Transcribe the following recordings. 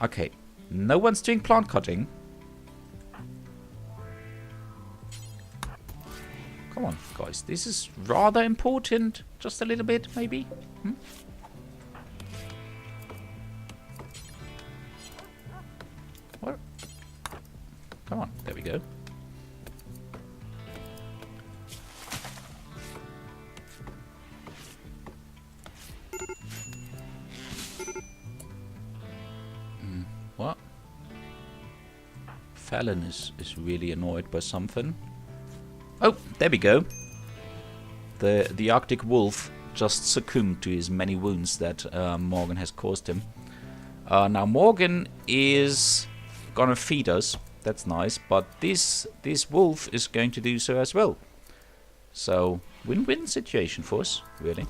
Okay. No one's doing plant cutting. Come on, guys. This is rather important. Just a little bit, maybe. Hmm? What? Come on. There we go. What? Fallon is really annoyed by something. Oh, there we go. The Arctic wolf just succumbed to his many wounds that Morgan has caused him. Now Morgan is gonna feed us. That's nice, but this wolf is going to do so as well. So win-win situation for us, really.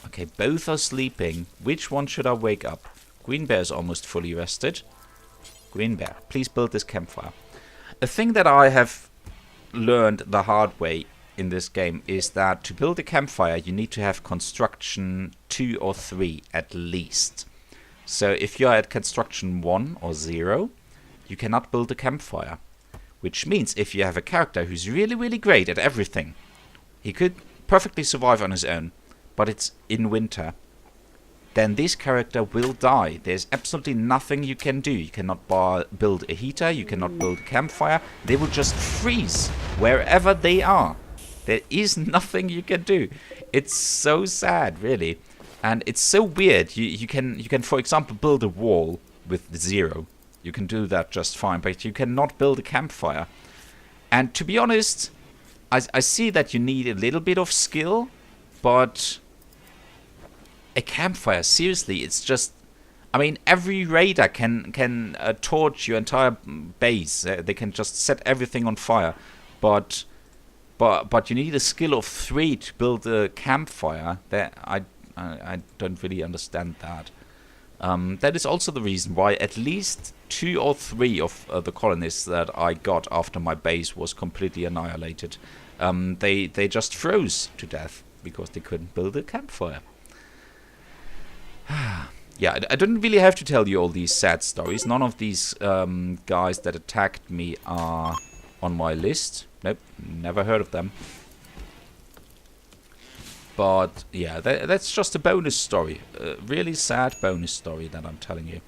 Okay, both are sleeping. Which one should I wake up? Green Bear is almost fully rested. Green Bear, please build this campfire. A thing that I have learned the hard way in this game is that to build a campfire you need to have construction 2 or 3 at least. So if you're at construction 1 or 0, you cannot build a campfire. Which means if you have a character who's really great at everything, he could perfectly survive on his own, but it's in winter, then this character will die. There's absolutely nothing you can do. You cannot build a heater, you cannot build a campfire. They will just freeze wherever they are. There is nothing you can do. It's so sad, really. And it's so weird. You can, for example, build a wall with 0. You can do that just fine, but you cannot build a campfire. And to be honest, I see that you need a little bit of skill, but a campfire, seriously, it's just... I mean, every raider can torch your entire base. They can just set everything on fire. But you need a skill of 3 to build a campfire. That I don't really understand that. That is also the reason why at least 2 or 3 of the colonists that I got after my base was completely annihilated. They just froze to death because they couldn't build a campfire. Yeah, I don't really have to tell you all these sad stories. None of these guys that attacked me are on my list. Nope, never heard of them. But yeah, that's just a bonus story. A really sad bonus story that I'm telling you.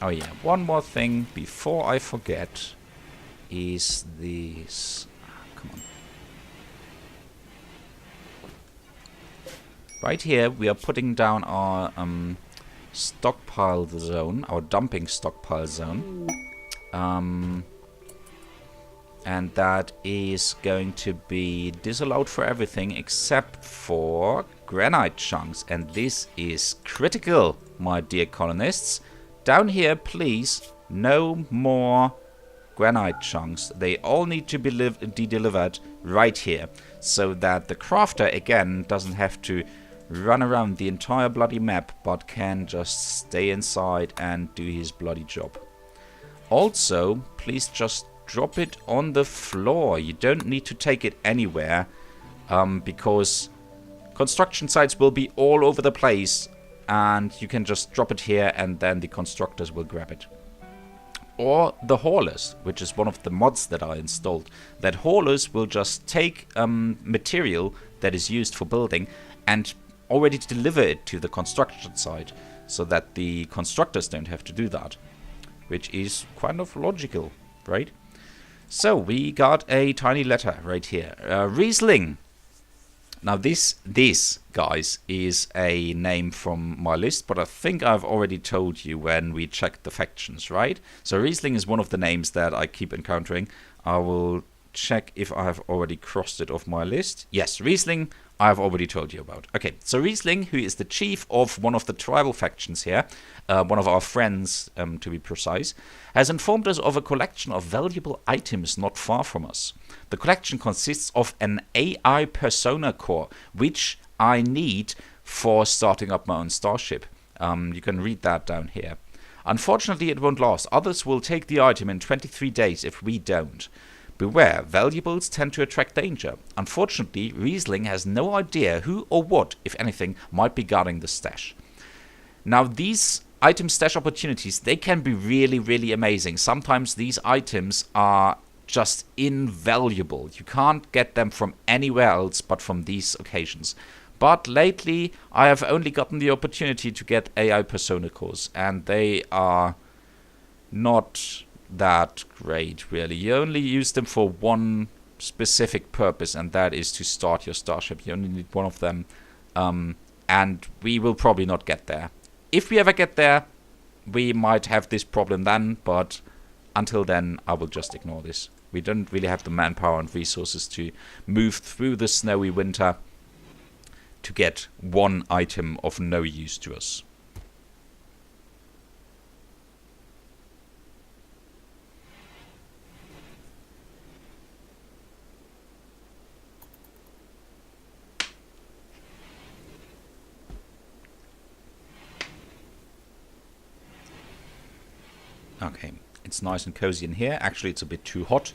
Oh yeah, one more thing before I forget is this. Come on. Right here, we are putting down our stockpile zone, our dumping stockpile zone. And that is going to be disallowed for everything except for granite chunks. And this is critical, my dear colonists. Down here, please, no more granite chunks. They all need to be delivered right here, so that the crafter, again, doesn't have to run around the entire bloody map, but can just stay inside and do his bloody job. Also, please just drop it on the floor. You don't need to take it anywhere, because construction sites will be all over the place, and you can just drop it here and then the constructors will grab it. Or the haulers, which is one of the mods that I installed. That haulers will just take material that is used for building and already deliver it to the construction site, so that the constructors don't have to do that, which is kind of logical, right? So we got a tiny letter right here. Riesling. Now this guys is a name from my list, but I think I've already told you when we checked the factions, right? So Riesling is one of the names that I keep encountering. I will check if I have already crossed it off my list. Yes, Riesling I've already told you about. Okay, so Riesling, who is the chief of one of the tribal factions here, one of our friends to be precise, has informed us of a collection of valuable items not far from us. The collection consists of an AI persona core, which I need for starting up my own starship. You can read that down here. Unfortunately, it won't last. Others will take the item in 23 days if we don't. Beware, valuables tend to attract danger. Unfortunately, Riesling has no idea who or what, if anything, might be guarding the stash. Now, these item stash opportunities, they can be really, really amazing. Sometimes these items are just invaluable. You can't get them from anywhere else but from these occasions. But lately, I have only gotten the opportunity to get AI persona cores, and they are not that great, really. You only use them for one specific purpose, and that is to start your starship. You only need one of them, and we will probably not get there. If we ever get there, we might have this problem then, but until then, I will just ignore this. We don't really have the manpower and resources to move through the snowy winter to get one item of no use to us. Okay, it's nice and cozy in here. Actually, it's a bit too hot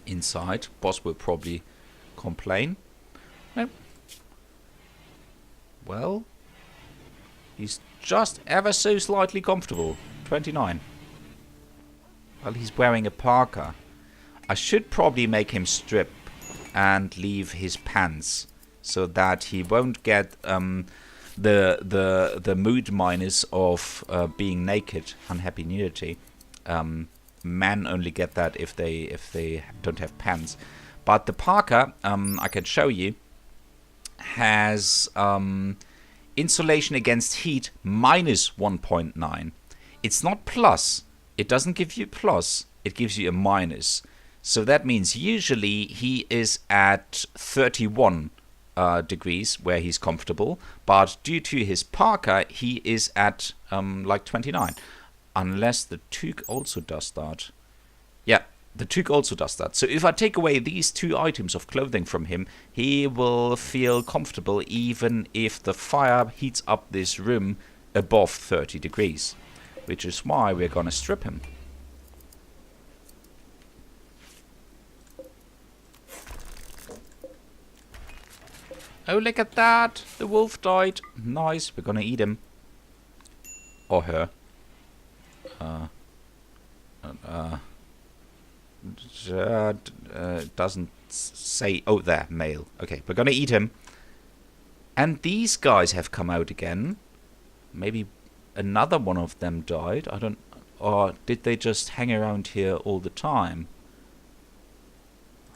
inside. Boss will probably complain. No. Well, he's just ever so slightly comfortable. 29. Well, he's wearing a parka. I should probably make him strip and leave his pants so that he won't get the mood minus of being naked, unhappy nudity. Men only get that if they don't have pants. But the parka, I can show you, has insulation against heat minus 1.9. It's not plus. It doesn't give you plus. It gives you a minus. So that means usually he is at 31 degrees where he's comfortable, but due to his parka he is at like 29, unless the toque also does that. Yeah, the toque also does that. So if I take away these two items of clothing from him, he will feel comfortable even if the fire heats up this room above 30 degrees, which is why we're gonna strip him. Oh, look at that! The wolf died. Nice, we're gonna eat him. Or her. Doesn't say... Oh, there, male. Okay, we're gonna eat him. And these guys have come out again. Maybe another one of them died. I don't... Or did they just hang around here all the time?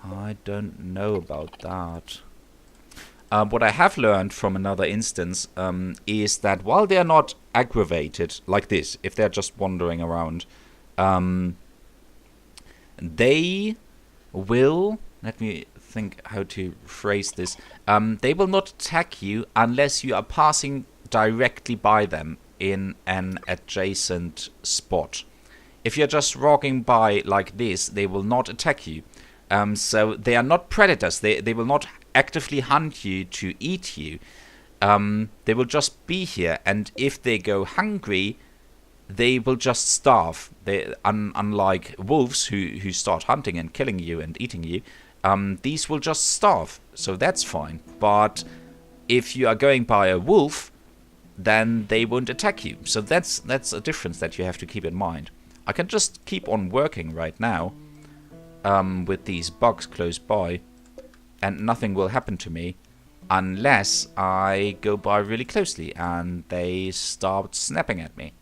I don't know about that. What I have learned from another instance is that while they're not aggravated like this, if they're just wandering around, they will, let me think how to phrase this, they will not attack you unless you are passing directly by them in an adjacent spot. If you're just walking by like this, they will not attack you. So they are not predators. They will not actively hunt you to eat you. They will just be here, and if they go hungry, they will just starve. They, unlike wolves who start hunting and killing you and eating you, these will just starve. So that's fine. But if you are going by a wolf, then they won't attack you. So that's a difference that you have to keep in mind. I can just keep on working right now with these bugs close by, and nothing will happen to me unless I go by really closely and they start snapping at me.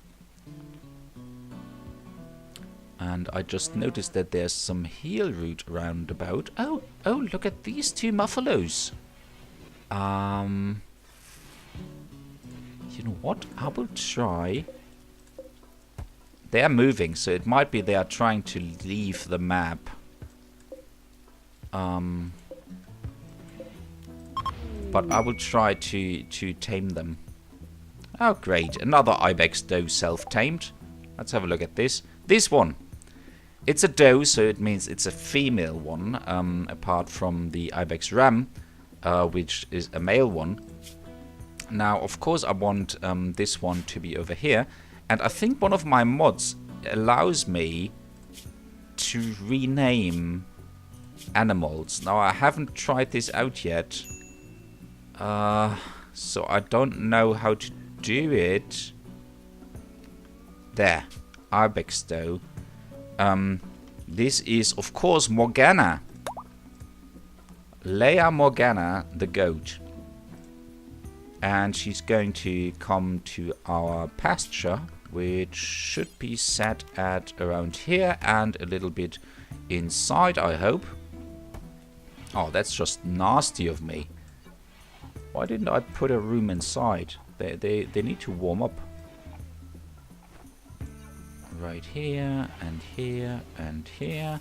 And I just noticed that there's some heal root around about. Oh, look at these two muffalos. You know what? I will try. They are moving, so it might be they are trying to leave the map. But I will try to tame them. Oh, great. Another ibex doe self-tamed. Let's have a look at this. This one. It's a doe, so it means it's a female one, apart from the ibex ram, which is a male one. Now, of course, I want this one to be over here. And I think one of my mods allows me to rename animals. Now, I haven't tried this out yet. So I don't know how to do it. There. Ibex, though. This is, of course, Morgana. Leia Morgana, the goat. And she's going to come to our pasture, which should be set at around here and a little bit inside, I hope. Oh, that's just nasty of me. Why didn't I put a room inside? They need to warm up. Right here, and here, and here.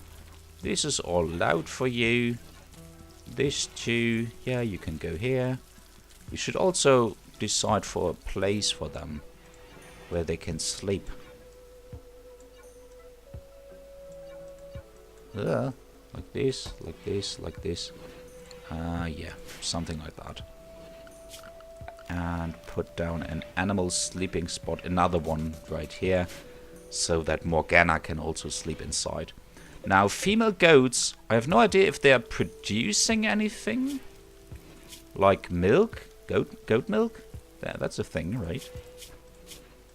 This is all loud for you. This too. Yeah, you can go here. We should also decide for a place for them where they can sleep. Like this, like this, like this. Yeah, something like that. And put down an animal sleeping spot, another one right here, so that Morgana can also sleep inside. Now, female goats, I have no idea if they are producing anything. Like milk? Goat milk? That's a thing, right?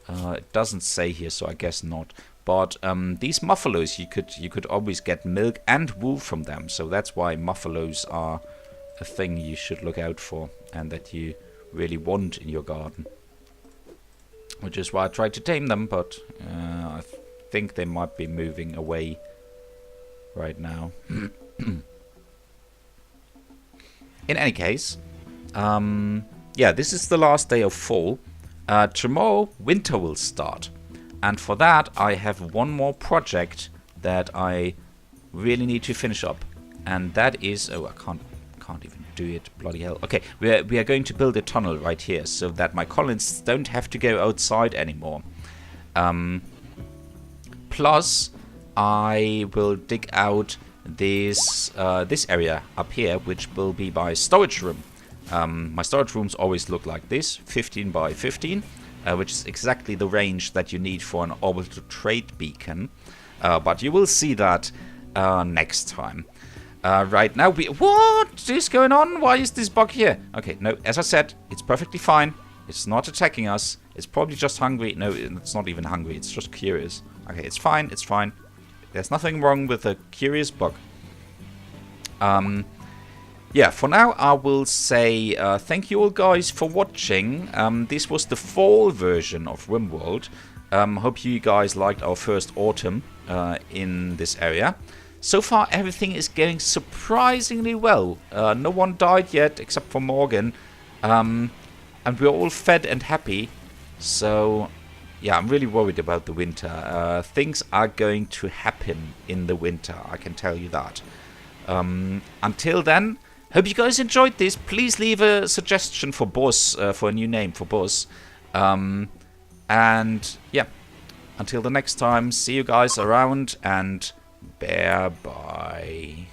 It doesn't say here, so I guess not. But these muffalos, you could always get milk and wool from them. So that's why muffalos are a thing you should look out for and that you really want in your garden. Which is why I tried to tame them, but I think they might be moving away right now. In any case, yeah, this is the last day of fall. Tomorrow, winter will start. And for that, I have one more project that I really need to finish up. And that is... Oh, I can't even do it. Bloody hell. Okay, we are going to build a tunnel right here so that my colonists don't have to go outside anymore. Plus, I will dig out this area up here, which will be my storage room. My storage rooms always look like this, 15 by 15, which is exactly the range that you need for an orbital trade beacon. But you will see that next time. Right now, what is going on? Why is this bug here? Okay, no, as I said, it's perfectly fine. It's not attacking us. It's probably just hungry. No, it's not even hungry. It's just curious. Okay, it's fine. It's fine. There's nothing wrong with a curious bug. Yeah, for now I will say thank you all guys for watching. This was the fall version of RimWorld. Hope you guys liked our first autumn in this area. So far everything is going surprisingly well. No one died yet except for Morgan. And we're all fed and happy. So yeah, I'm really worried about the winter. Things are going to happen in the winter, I can tell you that. Until then, hope you guys enjoyed this. Please leave a suggestion for Boss, for a new name for Boss. And yeah, until the next time, see you guys around and bye-bye.